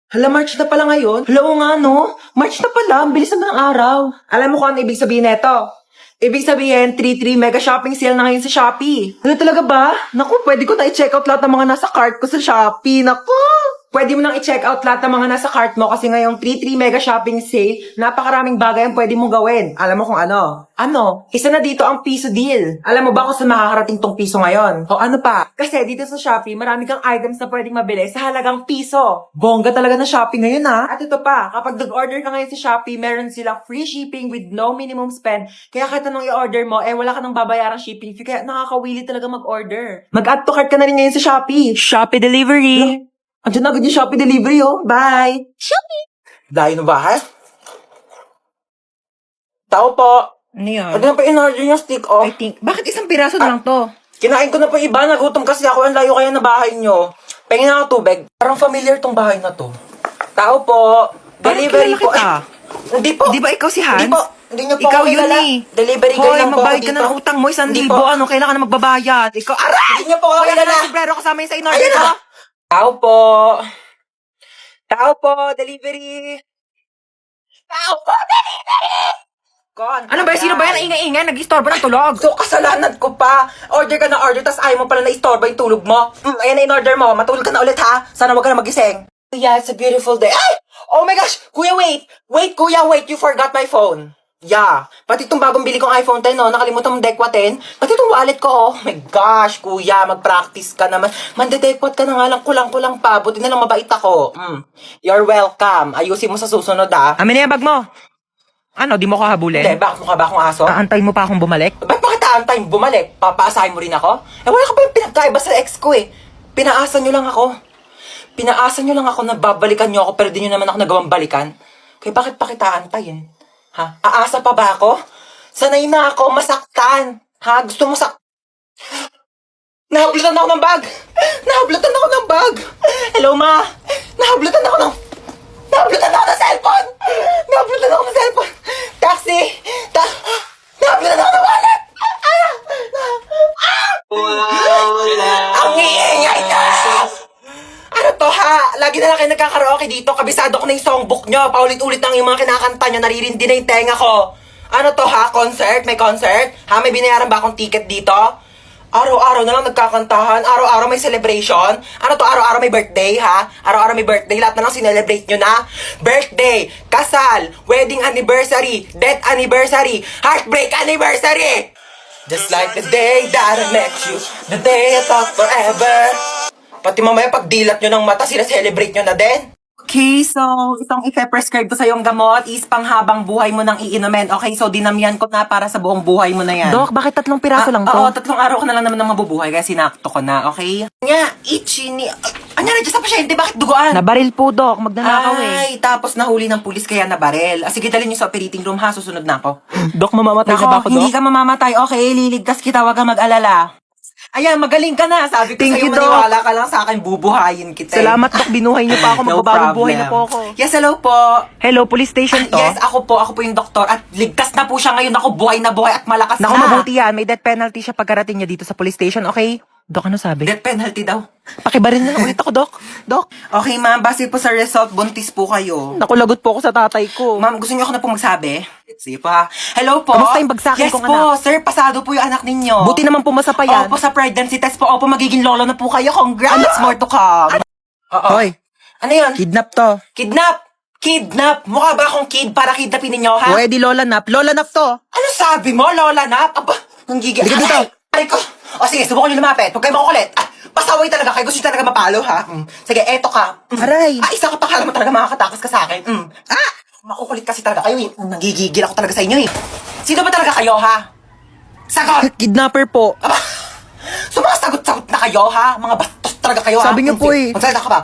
Hala, March na pala ngayon? Hala, oo nga, no? March na pala, ang bilis na ng araw. Alam mo kung ano ibig sabihin neto? Ibig sabihin, 3-3 mega shopping sale na ngayon sa Shopee. Ano talaga ba? Naku, pwede ko na i-check out lahat ng mga nasa cart ko sa Shopee. Naku! Pwede mo nang i-check out lahat ng mga nasa cart mo kasi ngayong 3-3 mega shopping sale, napakaraming bagay ang pwede mong gawin. Alam mo kung ano? Ano? Isa na dito ang piso deal. Alam mo ba kung saan makakarating tong piso ngayon? O ano pa? Kasi dito sa Shopee, marami kang items na pwedeng mabili sa halagang piso. Bongga talaga na Shopee ngayon ha. At ito pa, kapag nag-order ka ngayon sa Shopee, meron silang free shipping with no minimum spend. Kaya kahit anong i-order mo, wala ka nang babayarang shipping fee. Kaya nakakawili talaga mag-order. Mag-add to cart ka na rin ngayon sa Shopee. Shopee Delivery! Andiyan na agad yung Shopee Delivery, oh. Bye! Shopee! Dahil na ba, ha? Tao po! Ano yan? Ano na pa in-order yung stick, oh? I think, bakit isang piraso na lang to? Kinain ko na po iba. Nagutom kasi ako. Ang layo kaya na bahay nyo. Pahingin na ako tubig. Parang familiar tong bahay na to. Tao po! Delivery po. Kita. Hindi po. Di ba ikaw si Hans? Hindi po. Hindi niyo po Ikaw ako yun kilala. eh. Delivery guy Hoy, lang po ako magbayad ka dito. na ng utang mo. 1,000. Hindi po. Ano, kailangan na magbabayad. Ikaw, aray! Hindi niyo po ako Wala kilala. na sombrero kasama yun sa in-order Ayan ko. na. Tao po. Tao po. Delivery. Tao po. Delivery. Kon. Ano ba? Sino ba yan? Ang ingay-ingay? Nag-istorbo ng tulog. So, kasalanan ko pa. Order ka na order, tas ayaw mo pala na istorbo yung tulog mo. Ayan na in-order mo. Matulog ka na ulit, ha? Sana wag ka na magising. Yeah, it's a beautiful day. Ay! Oh my gosh! Kuya, wait! Wait, kuya, wait! You forgot my phone. Yeah. Pati itong bagong bili kong iPhone 10, no? Nakalimutan mong dekwat 10. Pati itong wallet ko, oh. My gosh, kuya, mag-practice ka naman. Mandedekwat ka na nga lang, kulang-kulang pa. Buti na lang mabait ako. You're welcome. Ayusin mo sa susunod, ah. Amin na yung bag mo. Ano, di mo ko habulin? Hindi, bakit mukha ba akong aso? Aantay mo pa akong bumalik? Ba't bakit aantay bumalik? Papaasahin mo rin ako? Wala ka pa yung pinagkaiba sa ex ko eh. Pinaasa nyo lang ako. Pinaasa nyo lang ako na babalikan nyo ako pero di nyo naman ako nagawang balikan. Kaya bakit pa kita aantayin? Ha? Aasa pa ba ako? Sanay na ako masaktan. Ha? Gusto mo Nahablutan ako ng bag! Nahablutan ako ng bag! Hello, ma! Nahablutan ako ng cellphone! Nahablutan ako ng cellphone! Taxi! Nahablutan ako ng wallet! Ang iingay na! Ano to ha? Lagi na lang kayo nagkakaraoke dito. Kabisado ko na yung songbook nyo. Paulit-ulit lang yung mga kinakanta nyo. Naririndi na yung tenga ko. Ano to ha? Concert? May concert? Ha? May binayaran ba akong ticket dito? Araw-araw na lang nagkakantahan. Araw-araw may celebration. Ano to? Araw-araw may birthday, ha? Araw-araw may birthday. Lahat na lang sinelebrate nyo na. Birthday, kasal, wedding anniversary, death anniversary, heartbreak anniversary. Just like the day that I met you, the day I thought forever. Pati mamaya pag dilat nyo ng mata, sila-celebrate nyo na din. Okay, so itong i-prescribe ko sa yung gamot is panghabang buhay mo nang iinumin. Okay, so dinamihan ko na para sa buong buhay mo na yan. Dok, bakit 3 piraso lang to? Oo, 3 araw ka na lang naman nang mabubuhay kaya sinakto ko na, okay? Nga, itchy ni... Anya, nandiyan sa pasyente, bakit duguan? Nabaril po, Dok. Magnanakaw eh. Ay, tapos nahuli ng pulis kaya nabarel. Sige, dalhin niyo sa operating room ha, susunod na ako. Dok, mamamatay na ba ako, Dok? Hindi ka mamamatay, okay? Liligtas kita, wag kang mag-alala. Ayan, magaling ka na. Sabi ko Thank sa'yo, you, Doc. maniwala ka lang sa akin, bubuhayin kita. Salamat, Dok. Binuhay niyo pa ako. No Magbabagong buhay na problem. po ako. Yes, hello po. Hello, police station to? Yes, ako po yung doktor at ligtas na po siya ngayon. Ako buhay na buhay at malakas Naku, na. mabuti yan. May death penalty siya pagkarating niya dito sa police station, okay? Dok, ano sabi? Death penalty daw. Pakibarin na lang ulit ako, Dok. Dok. Okay, ma'am. Base po sa result, buntis po kayo. Naku, lagot po ako sa tatay ko. Ma'am, gusto niyo ako na po magsabi? Sige pa. Hello po. Kamusta yung bagsakin yes kong po, sir. Pasado po yung anak ninyo. Buti naman pumasa pa yan. Opo, sa pregnancy test po. Opo, magiging lolo na po kayo. Congrats! More to come. Oo. Hoy, Ano yun? kidnap to. Kidnap! Kidnap! Mukha ba akong kid para kidnapin ninyo, ha? Pwede lola nap. Lola nap to. Ano sabi mo, Lola Nap? Aba, nanggigil. Halika dito. Ay ko. O sige, subukan nyo lumapit. Huwag kayo makukulit. Pasaway talaga kayo. Gusto nyo talaga mapalo, ha? Sige, eto ka. Aray. Isa ka pa, kala mo talaga makakatakas ka sa akin. Makukulit kasi talaga kayo, eh. Nagigigil ako talaga sa inyo, eh. Sino ba talaga kayo, ha? Sagot! Kidnapper po. Aba, sumasagot-sagot na kayo, ha? Mga bastos talaga kayo, ha? Sabi niyo po, eh. Magsalita ka ba?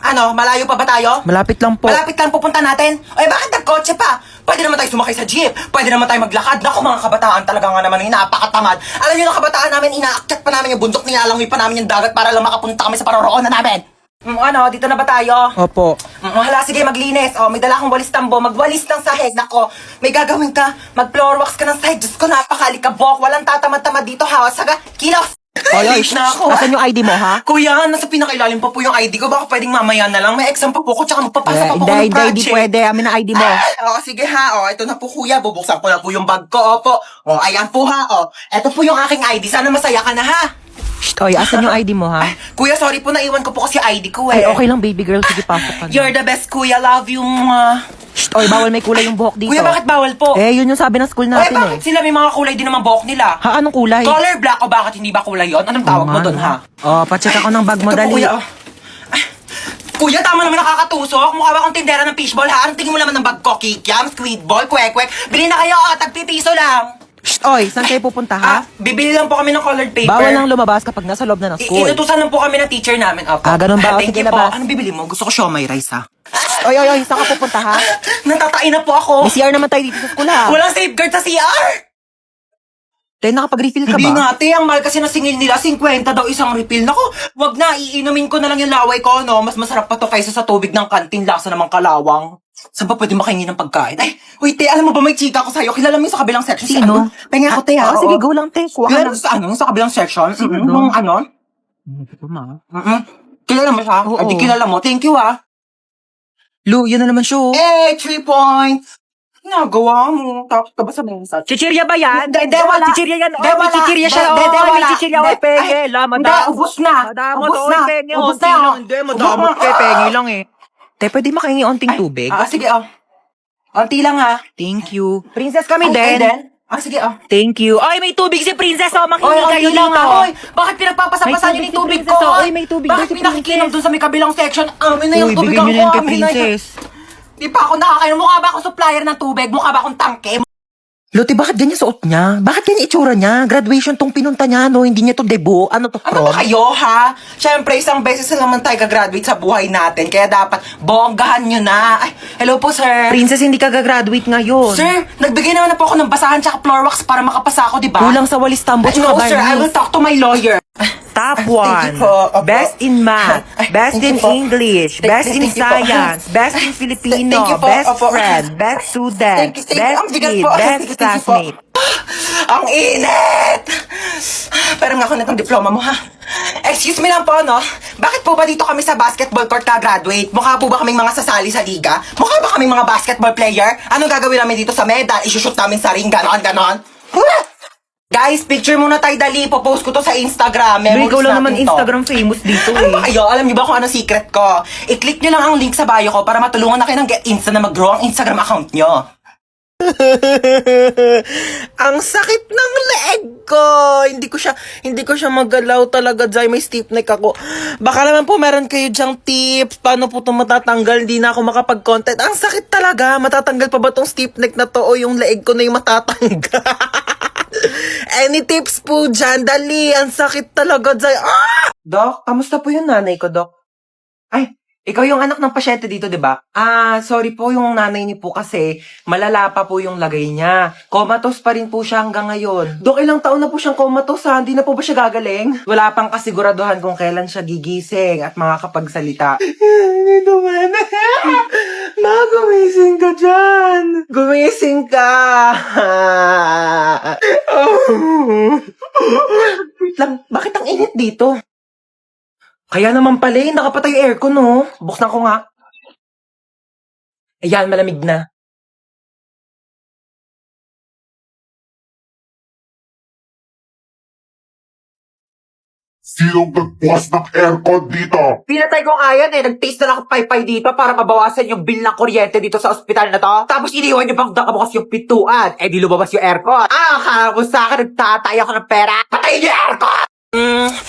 Ano, malayo pa ba tayo? Malapit lang po. Malapit lang pupunta natin. Ay, bakit nagkotse pa? Pwede naman tayo sumakay sa jeep. Pwede naman tayo maglakad. Naku, mga kabataan talaga nga naman yung napakatamad. Alam niyo ng kabataan namin, inaakyat pa namin yung bundok, nilalangoy pa namin yung dagat para lang makapunta kami sa paroroonan namin. Ano, dito na ba tayo? Opo. Hala, sige, maglinis. Oh, may dala akong walis tambo. Magwalis ng sahig. Nako, may gagawin ka. Mag-floor wax ka ng sahig. Diyos ko, napakalikabok. Walang tatamad-tamad dito, ha? Saga, kilos! Oy, Late na ako. Asan yung ID mo, ha? Kuya, nasa pinakailalim pa po yung ID ko. Baka pwedeng mamaya na lang. May exam pa po ko, tsaka magpapasa pa po ko ng project. Hindi pwede. Amin na ID mo. Oo, sige ha. Ito na po kuya. Bubuksan ko na po yung bag ko. Opo. Ayan po ha. Ito po yung aking ID. Sana masaya ka na ha. Shh, oy, asan yung ID mo, ha? Kuya, sorry po. Naiwan ko po kasi ID ko Ay, okay lang, baby girl. Sige, pasok ka na. You're the best, kuya. Love you. Shh, oy, bawal may kulay yung buhok dito. Kuya, bakit bawal po? Yun yung sabi ng school natin, bakit sila may mga kulay din naman buhok nila? Ha, anong kulay? Color black o bakit hindi ba kulay yon? Anong tawag mo doon, ha? Pacheck ako ng bag mo, Ito po, dali. kuya, Kuya, tama naman nakakatusok. Mukha ba akong tindera ng fishball, ha? Anong tingin mo naman ng bag ko? Kikiam, squid ball, kwek-kwek. Bili na kayo, tagpipiso lang. Shh, oy, saan kayo pupunta, ha? Bibili lang po kami ng colored paper. Bawal lang lumabas kapag nasa loob na ng school. Inutusan lang po kami ng teacher namin. Opo. Ganun ba? Thank Sige, you po. labas. Anong bibili mo? Gusto ko siomay rice, ha? Oy, saan ka pupunta, ha? Natatain na po ako. May CR naman tayo dito sa school, ha? Walang safeguard sa CR. Nakapag-refill ka Hindi ba? nga, te. Ang mahal kasi ng singil nila, 50 daw isang refill. Naku, wag na. Iinumin ko na lang yung laway ko, no? Mas masarap pa to kaysa sa tubig ng kantin. Lasa namang kalawang. Saan ba pwede makahingi ng pagkain? Ay, wait, te. Alam mo ba may chika ko sa'yo? Kilala mo yung sa kabilang section? Si Sino? Penga ako, te, ha? Sige, go lang, te. Kuha ka Kilala na. mo sa ano? Sa kabilang section? Sino Nung doon? ano? Kilala mo siya? Oo. Di kilala mo. Thank you, ha? Lu, yun na naman siya, oh. 3 points. Nagawa mo. Tapos ka ba sa mensage? Chichirya ba yan? Hindi, wala. Chichirya yan. Hindi, wala. Chichirya siya. Hindi, May wala. chichirya. Hindi. Oy, penge. Ay, Laman hindi, ubos na. Madamot, Ubos oy, na. penge. Ubos Onti na. lang. Hindi, madamot Ubos ka. na. Penge lang, eh. Te, pwede makahingi onting tubig? Sige, Onti lang, ha? Thank you. Princess kami Ay, din. sige, Thank you. Oy, may tubig si Princess. Oy, Makinig kayo onti lang, dito. ha? Oy, bakit pinagpapasapasan May niyo yung tubig tubig si ko? Princess, oy, may tubig daw Bakit si pinakikinom Princess? dun sa may kabilang section? Amin na yung Uy, tubig bigyan ko. niyo na yan kay Amin na yun. Princess. Di pa ako nakakainom. Mukha ba akong supplier ng tubig? Mukha ba akong tangke? Loti, bakit ganyan suot niya? Bakit ganyan itsura niya? Graduation tong pinunta niya, no? Hindi niya to debut. Ano to, Ano prom? ba kayo, ha? Siyempre, isang beses na naman tayo gagraduate sa buhay natin. Kaya dapat bonggahan nyo na. Ay, hello po, sir. Princess, hindi ka gagraduate ngayon. Sir, nagbigay naman na po ako ng basahan tsaka floor wax para makapasa ako, di ba? Kulang sa walis tambo Ay, tsaka no, sir. I barnis. will talk to my lawyer. Top Thank you 1. po. Opo. Best in math. Ay, Best thank in you po. English. Best in Thank you po. science. Best in Filipino. Thank you po. Best Opo. friend. Best student. Thank you. Best Ang bigat kid. po. Best Thank you po. classmate. Ang init! Pero nga ako na itong diploma mo, ha? Excuse me lang po, no? Bakit po ba dito kami sa basketball court ka-graduate? Mukha po ba kaming mga sasali sa liga? Mukha ba kaming mga basketball player? Anong gagawin namin dito sa medal? Isushoot namin sa ring, ganon. Guys, picture muna tayo, dali. Popost ko to sa Instagram. Pero Memories ikaw lang naman natin to. Instagram famous dito Ano eh. ba kayo? Alam niyo ba kung anong secret ko? I-click niyo lang ang link sa bio ko para matulungan na kayo ng Get Insta na mag-grow ang Instagram account niyo. Ang sakit ng leeg ko. Hindi ko siya magalaw talaga, Jai. May stiff neck ako. Baka naman po meron kayo dyang tips. Paano po ito matatanggal? Hindi na ako makapag-content. Ang sakit talaga. Matatanggal pa ba tong stiff neck na to o yung leeg ko na yung matatanggal? Any tips po dyan? Dali. Ang sakit talaga, Jai. Ah! Dok, kamusta po yung nanay ko, Dok? Ay, ikaw yung anak ng pasyente dito, di ba? Sorry po, yung nanay niyo po kasi malala pa po yung lagay niya. Comatose pa rin po siya hanggang ngayon. Dok, ilang taon na po siyang comatose, ha? Hindi na po ba siya gagaling? Wala pang kasiguraduhan kung kailan siya gigising at makakapagsalita. Dito man. Ma, gumising ka dyan. Gumising ka. Wait lang, bakit ang init dito? Kaya naman pala, nakapatay yung aircon, no? Buksan ko nga. Ayan, malamig na. Sinong nagbukas ng aircon dito? Pinatay ko nga yan eh. Nag-taste na lang ako paypay dito para mabawasan yung bill ng kuryente dito sa ospital na to. Tapos iniwan niyo bang nakabukas yung pintuan. Eh di lumabas yung aircon. Akala mo sa akin nagtatay ako ng pera. Patayin niyo yung aircon!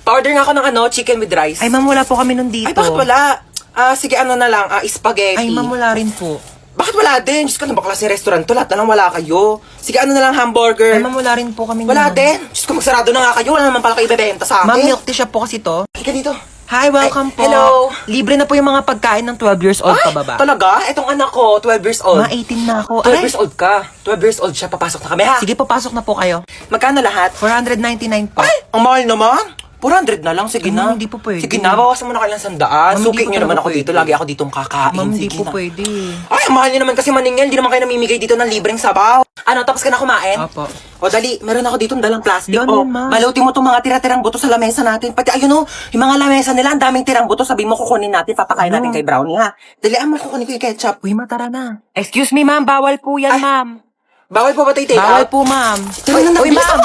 Pa-order nga ako ng chicken with rice. Ay, ma'am, wala po kami nun dito. Ay, bakit wala? Sige, ano na lang, spaghetti. Ay, ma'am, wala rin po. Bakit wala din? Diyos ko, ano ba klase restaurant to? Lahat na lang wala kayo. Sige, ano na lang, hamburger. Ay, ma'am, wala rin po kami Wala nun. din. Diyos ko, magsarado na nga kayo. Wala naman pala kayo ibebenta sa akin. Ma'am, milk tea shop po kasi to. Halika dito. Hi, welcome Ay, po. hello. Libre na po yung mga pagkain ng 12 years old pababa. Talaga? Etong anak ko, 12 years old. Ma, 18 na ako. 12 years old ka. 12 years old siya. Papasok na kami, ha? Sige, papasok na po kayo. Magkano lahat? 499 po. Ay, ang mahal naman. 400 na lang. Sige Ay, na. ma'am, hindi po pwede. Sige na, bawasan mo na kailang 100. Ma'am, Suki hindi nyo po naman talaga ako dito. pwede. Lagi ako ditong kakain. Ma'am, hindi Sige po na. pwede. Ay, ang mahal nyo naman kasi maningil. Hindi naman kayo namimigay dito ng libreng sabaw. Ano, tapos ka na kumain? Opo. O dali, meron ako dito dalang plastic. Yan, O, Ma. balutin mo itong mga tira-tirang buto sa lamesa natin. Pati ayun o, yung mga lamesa nila, ang daming tirang buto. Sabi mo kukunin natin, papakain natin kay Brownie ha. Dali, mo kukunin ko yung ketchup. Uy, ma, tara na. Excuse me, ma'am. Bawal po yan, ma'am. Bawal po ba tayo take Bawal out? po, ma'am. Uy, Uy, ma'am.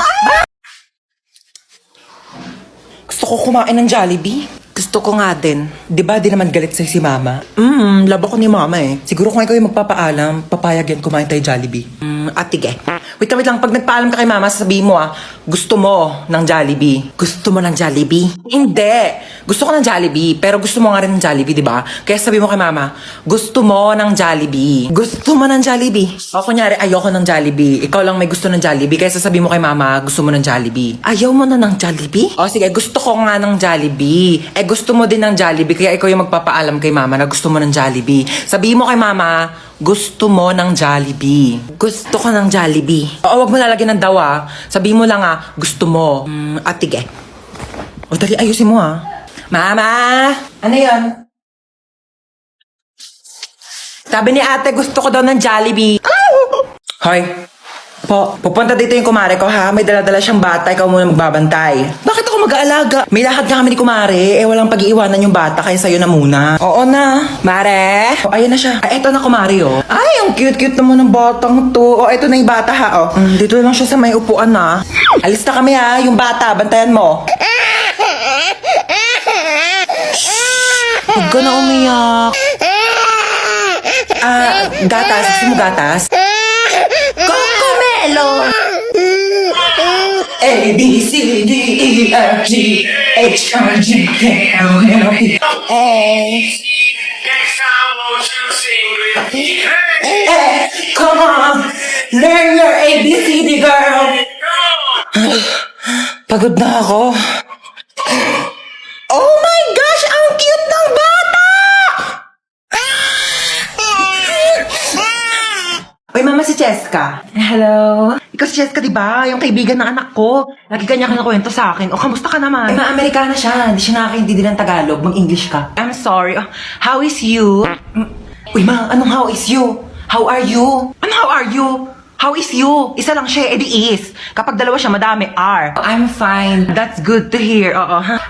Gusto ko kumain ng Jollibee. Gusto ko nga din. Di ba di naman galit sa'yo si Mama? Labo ko ni Mama eh. Siguro kung ikaw yung magpapaalam, papayag yan kumain tayo Jollibee. Atige. Wait lang. Pag nagpaalam ka kay mama, sasabihin mo gusto mo ng Jollibee. Gusto mo ng Jollibee? Hindi. Gusto ko ng Jollibee, pero gusto mo nga rin ng Jollibee, di ba? Kaya sabi mo kay mama, gusto mo ng Jollibee. Gusto mo ng Jollibee. O kunyari, ayoko ng Jollibee. Ikaw lang may gusto ng Jollibee, kaya sasabihin mo kay mama, gusto mo ng Jollibee. Ayaw mo na ng Jollibee? O sige, gusto ko nga ng Jollibee. Gusto mo din ng Jollibee, kaya ikaw yung magpapaalam kay mama na gusto mo ng Jollibee. Sabihin mo kay mama, gusto mo ng Jollibee. Gusto ko ng Jollibee. Oo, wag mo lalagyan ng dawa. Sabihin mo lang gusto mo. Atige. O dali, ayusin mo Mama! Ano yon? Sabi ni ate, gusto ko daw ng Jollibee. Hoy. Pupunta dito yung kumare ko ha. May dala-dala siyang bata, ikaw muna magbabantay. Bakit ako mag-aalaga? May lakad nga kami ni kumare. Walang pag-iiwanan yung bata, kaya sa'yo na muna. Oo na. Mare? Ayun na siya. Eto na kumare Ay, ang cute-cute naman ng batang to. Eto na yung bata ha dito lang siya sa may upuan na. Alis na kami ha, yung bata, bantayan mo. Huwag ka na umiyak. Gatas. Gusto mo gatas? Cocomelo! A, B, C, D, E, F, G, H, I, J, K, L, M, N, P, A. Next time, won't you sing with me? Hey, Come on! Learn your ABCD, girl! come on! Pagod na ako. Oh my gosh! Ang cute ng bata! Uy, mama, si Cheska. Hello? Ikaw si Cheska, di ba? Yung kaibigan ng anak ko. Lagi kanya kinakwento sa akin. O, kamusta ka naman? Ma-Amerikana siya. Hindi siya nakakaintindi ng Tagalog. Mag-English ka. I'm sorry. How is you? Uy, ma, anong how is you? How are you? Ano how are you? How is you? Isa lang siya, edi is. Kapag dalawa siya, madami are. I'm fine. That's good to hear.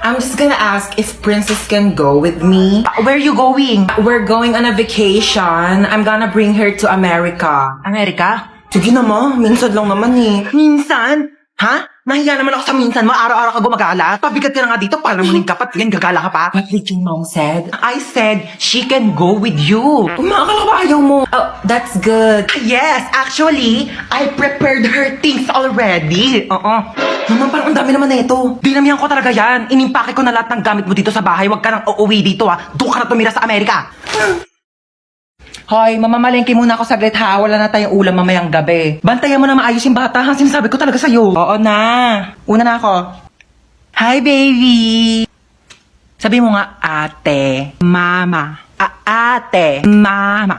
I'm just gonna ask if Princess can go with me. Where are you going? We're going on a vacation. I'm gonna bring her to America. America? Sige na ma, minsan lang naman eh. Minsan? Ha? Nahiya naman ako sa minsan mo, araw-araw ka gumagala. Pabigat ka na nga dito, para muling kapat, yan, gagala ka pa. What did your mom said? I said, she can go with you. Umakala ba ayaw mo? Oh, that's good. Yes, actually, I prepared her things already. Naman, parang ang dami naman na ito. Dinamihan ko talaga yan. Inimpake ko na lahat ng gamit mo dito sa bahay. Huwag ka nang uuwi dito Doon ka na tumira sa Amerika. Hoy, mamamalengke muna ako saglit ha. Wala na tayong ulam mamayang gabi. Bantayan mo na maayos yung bata ha. Sinasabi ko talaga sa'yo. Oo na. Una na ako. Hi, baby. Sabi mo nga, ate, mama. Ate, mama.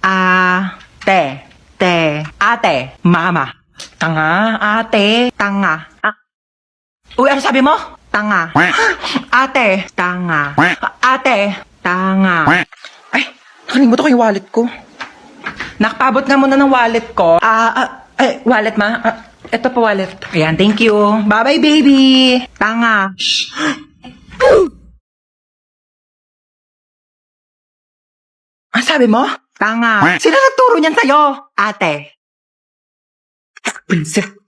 Ate, ate, mama. Tanga, ate, tanga. Uy, ano sabi mo? Tanga. Ate, tanga. Ate, tanga. Ay, nakalimutan ko yung wallet ko. Nakapabot nga muna ng wallet ko. Wallet ma? Ito pa wallet. Ayan, thank you. Bye-bye, baby. Tanga. Shh. Ang sabi mo? Tanga. Sino nagturo niyan sa'yo? Ate. Princess.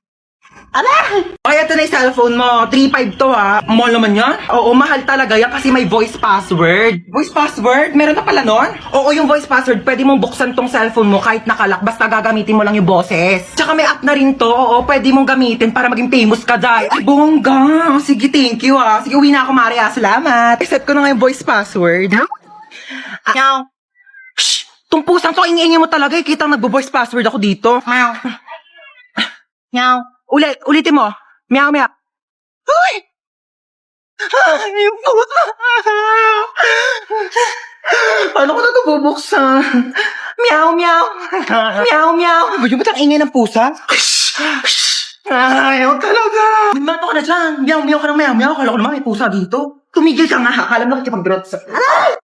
Ay, ito na yung cellphone mo. 3.5 to Mahal naman yan? Oo, mahal talaga yan kasi may voice password. Voice password? Meron na pala nun? Oo, yung voice password, pwede mong buksan tong cellphone mo kahit nakalak, basta gagamitin mo lang yung boses. Tsaka may app na rin to. Oo, pwede mong gamitin para maging famous ka dahil. Ay, bongga. Sige, thank you Sige, uwi na ako, Maria. Salamat. I-set ko na nga yung voice password. Meow. Shh! Tumpusan to, ingay mo talaga. Kita nagbo-voice password ako dito. Meow. Meow. Ulitin mo. Meow, meow. Uy! Ay, puta. Paano ko na ito bubuksan? Meow, meow. Meow, meow. Ba't yung ba't ang ingay ng pusa? Ayaw talaga. Mato ka na dyan. Meow, meow ka ng meow, meow. Kala ko naman may pusa dito. Tumigil ka nga. Akala mo nakikipag-grot sa...